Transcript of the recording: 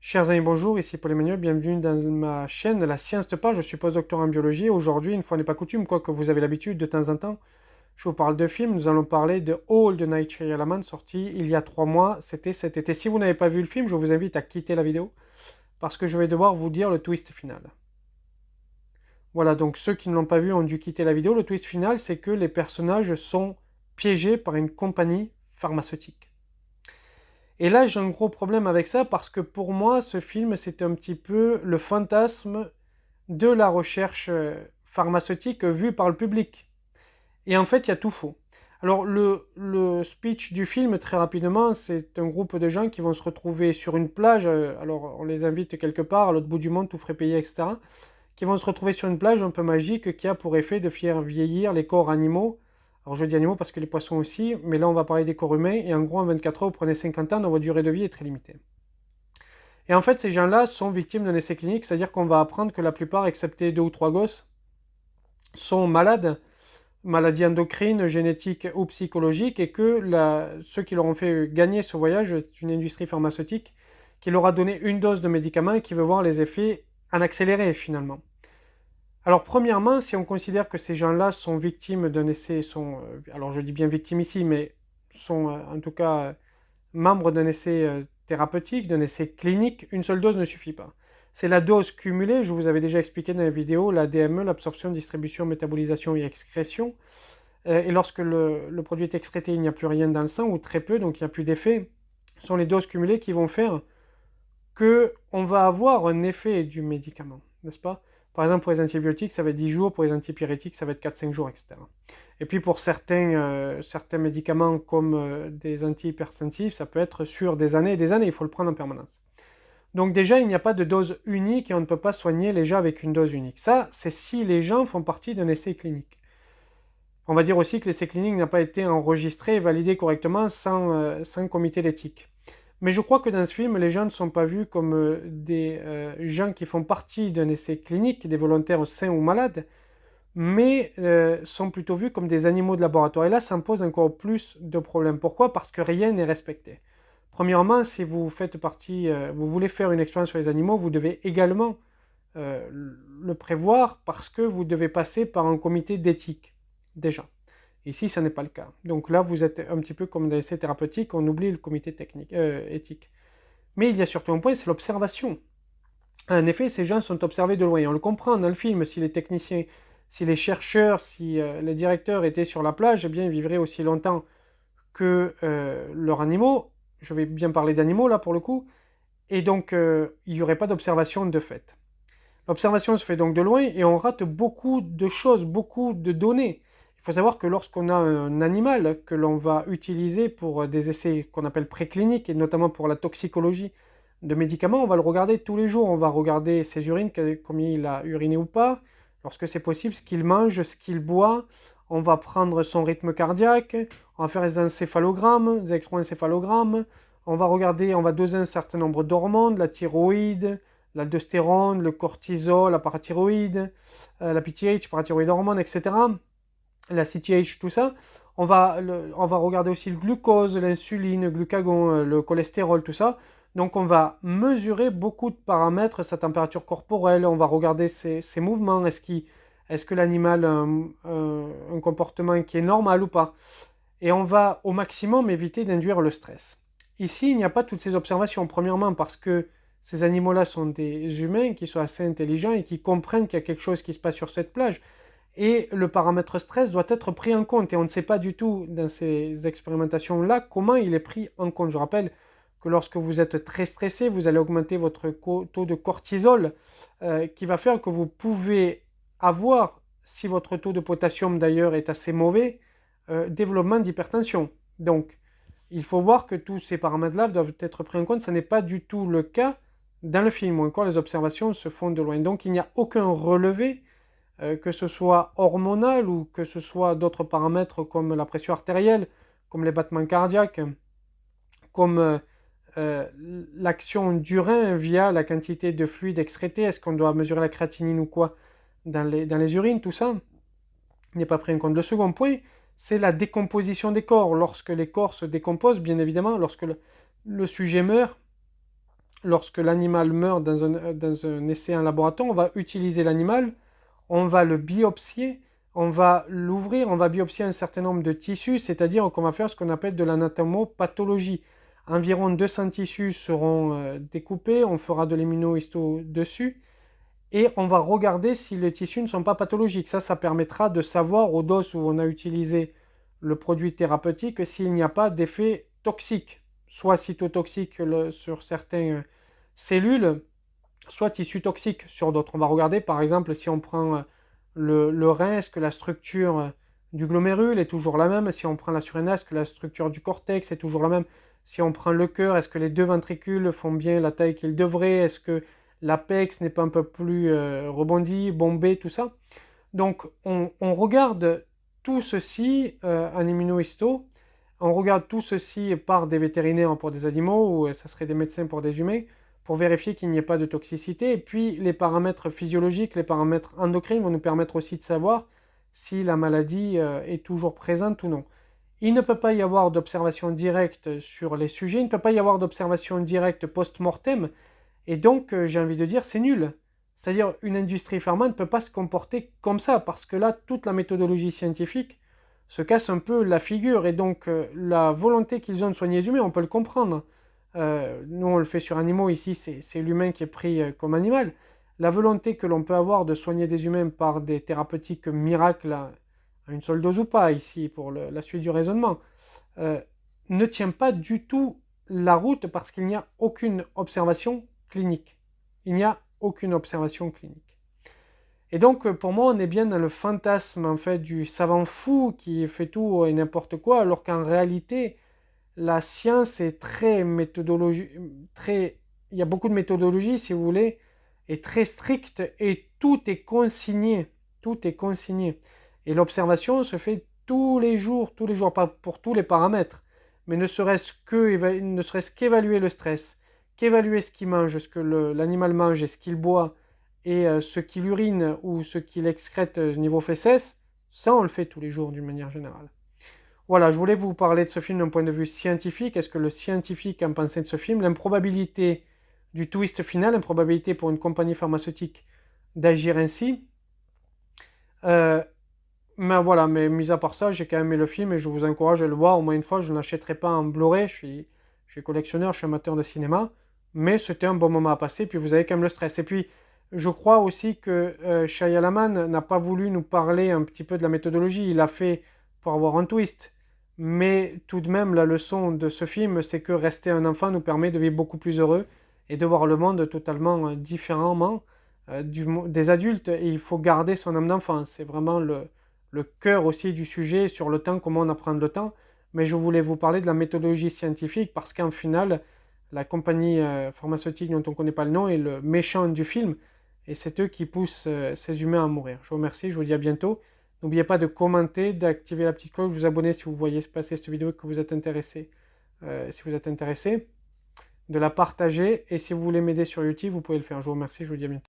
Chers amis, bonjour, ici Paul Emmanuel, bienvenue dans ma chaîne La Science te parle, je suis postdoctorant en biologie. Aujourd'hui, une fois n'est pas coutume, quoique vous avez l'habitude de temps en temps, je vous parle de films. Nous allons parler de All de Night Shyamalan, sorti il y a 3 mois, c'était cet été. Si vous n'avez pas vu le film, je vous invite à quitter la vidéo, parce que je vais devoir vous dire le twist final. Voilà, donc ceux qui ne l'ont pas vu ont dû quitter la vidéo. Le twist final, c'est que les personnages sont piégés par une compagnie pharmaceutique. Et là, j'ai un gros problème avec ça parce que pour moi, ce film, c'est un petit peu le fantasme de la recherche pharmaceutique vue par le public. Et en fait, il y a tout faux. Alors, le speech du film, très rapidement, c'est un groupe de gens qui vont se retrouver sur une plage. Alors, on les invite quelque part, à l'autre bout du monde, tout frais payé, etc. Qui vont se retrouver sur une plage un peu magique qui a pour effet de faire vieillir les corps animaux. Alors, je dis animaux parce que les poissons aussi, mais là, on va parler des corps humains. Et en gros, en 24 heures, vous prenez 50 ans, donc votre durée de vie est très limitée. Et en fait, ces gens-là sont victimes d'un essai clinique, c'est-à-dire qu'on va apprendre que la plupart, excepté 2 ou 3 gosses, sont malades, maladies endocrines, génétiques ou psychologiques, et que ceux qui leur ont fait gagner ce voyage, c'est une industrie pharmaceutique qui leur a donné une dose de médicament et qui veut voir les effets en accéléré finalement. Alors premièrement, si on considère que ces gens-là sont victimes d'un essai, alors je dis bien victimes ici, mais sont en tout cas membres d'un essai thérapeutique, d'un essai clinique, une seule dose ne suffit pas. C'est la dose cumulée, je vous avais déjà expliqué dans la vidéo, la DME, l'absorption, distribution, métabolisation et excrétion. Et lorsque le produit est excrété, il n'y a plus rien dans le sang, ou très peu, donc il n'y a plus d'effet. Ce sont les doses cumulées qui vont faire qu'on va avoir un effet du médicament, n'est-ce pas? Par exemple, pour les antibiotiques, ça va être 10 jours, pour les antipyrétiques, ça va être 4-5 jours, etc. Et puis pour certains médicaments comme des antihypertensifs, ça peut être sur des années et des années, il faut le prendre en permanence. Donc déjà, il n'y a pas de dose unique et on ne peut pas soigner les gens avec une dose unique. Ça, c'est si les gens font partie d'un essai clinique. On va dire aussi que l'essai clinique n'a pas été enregistré et validé correctement sans comité d'éthique. Mais je crois que dans ce film, les gens ne sont pas vus comme des gens qui font partie d'un essai clinique, des volontaires sains ou malades, mais sont plutôt vus comme des animaux de laboratoire. Et là, ça me pose encore plus de problèmes. Pourquoi? Parce que rien n'est respecté. Premièrement, si vous faites partie, vous voulez faire une expérience sur les animaux, vous devez également le prévoir parce que vous devez passer par un comité d'éthique, déjà. Ici, ça n'est pas le cas. Donc là, vous êtes un petit peu comme dans l'essai thérapeutique, on oublie le comité éthique. Mais il y a surtout un point, c'est l'observation. En effet, ces gens sont observés de loin. On le comprend dans le film, si les techniciens, si les chercheurs, si les directeurs étaient sur la plage, eh bien, ils vivraient aussi longtemps que leurs animaux. Je vais bien parler d'animaux là pour le coup. Et donc, il n'y aurait pas d'observation de fait. L'observation se fait donc de loin et on rate beaucoup de choses, beaucoup de données. Il faut savoir que lorsqu'on a un animal que l'on va utiliser pour des essais qu'on appelle précliniques, et notamment pour la toxicologie de médicaments, on va le regarder tous les jours. On va regarder ses urines, combien il a uriné ou pas, lorsque c'est possible, ce qu'il mange, ce qu'il boit. On va prendre son rythme cardiaque, on va faire des encéphalogrammes, des électroencéphalogrammes. On va regarder, on va doser un certain nombre d'hormones, la thyroïde, l'aldostérone, le cortisol, la parathyroïde, la PTH, parathyroïde hormone, etc. La CTH, tout ça. On va regarder aussi le glucose, l'insuline, le glucagon, le cholestérol, tout ça. Donc on va mesurer beaucoup de paramètres, sa température corporelle, on va regarder ses mouvements, est-ce que l'animal a un comportement qui est normal ou pas. Et on va au maximum éviter d'induire le stress. Ici, il n'y a pas toutes ces observations. Premièrement, parce que ces animaux-là sont des humains qui sont assez intelligents et qui comprennent qu'il y a quelque chose qui se passe sur cette plage. Et le paramètre stress doit être pris en compte. Et on ne sait pas du tout dans ces expérimentations-là comment il est pris en compte. Je rappelle que lorsque vous êtes très stressé, vous allez augmenter votre taux de cortisol qui va faire que vous pouvez avoir, si votre taux de potassium d'ailleurs est assez mauvais, développement d'hypertension. Donc, il faut voir que tous ces paramètres-là doivent être pris en compte. Ce n'est pas du tout le cas dans le film, ou encore les observations se font de loin. Donc, il n'y a aucun relevé, que ce soit hormonal ou que ce soit d'autres paramètres comme la pression artérielle, comme les battements cardiaques, comme l'action du rein via la quantité de fluide excrété. Est-ce qu'on doit mesurer la créatinine ou quoi dans les urines, tout ça n'est pas pris en compte. Le second point, c'est la décomposition des corps. Lorsque les corps se décomposent, bien évidemment, lorsque le sujet meurt, lorsque l'animal meurt dans un essai en laboratoire, on va utiliser l'animal, on va le biopsier, on va l'ouvrir, on va biopsier un certain nombre de tissus, c'est-à-dire qu'on va faire ce qu'on appelle de l'anatomopathologie. Environ 200 tissus seront découpés, on fera de l'immunohisto dessus, et on va regarder si les tissus ne sont pas pathologiques. Ça permettra de savoir aux doses où on a utilisé le produit thérapeutique s'il n'y a pas d'effet toxique, soit cytotoxique sur certaines cellules, soit tissus toxiques sur d'autres. On va regarder par exemple si on prend le rein, est-ce que la structure du glomérule est toujours la même? Si on prend la surrénale, est-ce que la structure du cortex est toujours la même? Si on prend le cœur, est-ce que les deux ventricules font bien la taille qu'ils devraient? Est-ce que l'apex n'est pas un peu plus rebondi, bombé, tout ça? Donc on regarde tout ceci en immunohisto, on regarde tout ceci par des vétérinaires pour des animaux, ou ça serait des médecins pour des humains, pour vérifier qu'il n'y ait pas de toxicité. Et puis les paramètres physiologiques, les paramètres endocrines vont nous permettre aussi de savoir si la maladie est toujours présente ou non. Il ne peut pas y avoir d'observation directe sur les sujets, il ne peut pas y avoir d'observation directe post-mortem, et donc j'ai envie de dire c'est nul. C'est-à-dire une industrie pharma ne peut pas se comporter comme ça, parce que là, toute la méthodologie scientifique se casse un peu la figure, et donc la volonté qu'ils ont de soigner les humains, on peut le comprendre. Nous, on le fait sur animaux, ici, c'est l'humain qui est pris comme animal. La volonté que l'on peut avoir de soigner des humains par des thérapeutiques miracles, à une seule dose ou pas, ici, pour la suite du raisonnement, ne tient pas du tout la route parce qu'il n'y a aucune observation clinique. Il n'y a aucune observation clinique. Et donc, pour moi, on est bien dans le fantasme, en fait, du savant fou qui fait tout et n'importe quoi, alors qu'en réalité, la science est très méthodologique, il y a beaucoup de méthodologie, si vous voulez, est très stricte et tout est consigné. Tout est consigné. Et l'observation se fait tous les jours, pas pour tous les paramètres, mais ne serait-ce qu'évaluer le stress, qu'évaluer ce qu'il mange, ce que l'animal mange et ce qu'il boit, et ce qu'il urine ou ce qu'il excrète niveau fesses, ça on le fait tous les jours d'une manière générale. Voilà, je voulais vous parler de ce film d'un point de vue scientifique. Est-ce que le scientifique en pensait de ce film? L'improbabilité du twist final, l'improbabilité pour une compagnie pharmaceutique d'agir ainsi. Mais voilà, mais mis à part ça, j'ai quand même aimé le film et je vous encourage à le voir au moins une fois. Je ne l'achèterai pas en Blu-ray, je suis collectionneur, je suis amateur de cinéma. Mais c'était un bon moment à passer, puis vous avez quand même le stress. Et puis, je crois aussi que Shyamalan n'a pas voulu nous parler un petit peu de la méthodologie. Il a fait pour avoir un twist. Mais tout de même, la leçon de ce film, c'est que rester un enfant nous permet de vivre beaucoup plus heureux et de voir le monde totalement différemment des adultes. Et il faut garder son âme d'enfant. C'est vraiment le cœur aussi du sujet sur le temps, comment on apprend le temps. Mais je voulais vous parler de la méthodologie scientifique parce qu'en final, la compagnie pharmaceutique dont on ne connaît pas le nom est le méchant du film. Et c'est eux qui poussent ces humains à mourir. Je vous remercie, je vous dis à bientôt. N'oubliez pas de commenter, d'activer la petite cloche, de vous abonner si vous voyez passer cette vidéo et que vous êtes intéressé. De la partager. Et si vous voulez m'aider sur YouTube, vous pouvez le faire. Je vous remercie, je vous dis à bientôt.